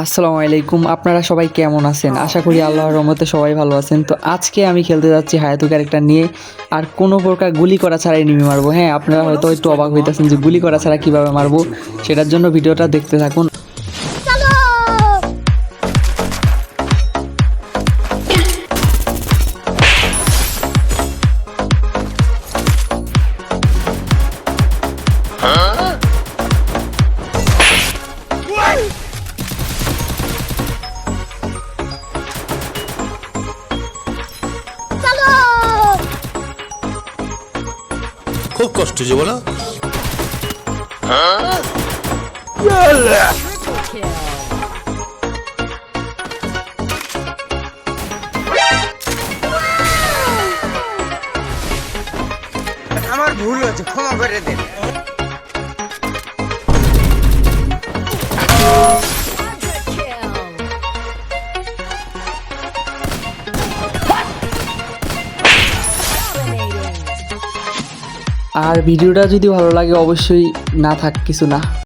আসসালামু আলাইকুম, আপনারা সবাই কেমন আছেন? আশা করি আল্লাহর রহমতে সবাই ভালো আছেন। তো আজকে আমি খেলতে যাচ্ছি হায়াতু ক্যারেক্টার নিয়ে, আর কোনো প্রকার গুলি করা ছাড়াই এনিমি মারবো। হ্যাঁ, আপনারা হয়তো একটু অবাক হইতেছেন যে গুলি করা ছাড়া কীভাবে মারবো, সেটার জন্য ভিডিওটা দেখতে থাকুন। খুব কষ্ট যে বলো। আমার ভুল হয়েছে, ক্ষমা করে দেন। আর ভিডিওটা যদি ভালো লাগে অবশ্যই না থাক কিছু না।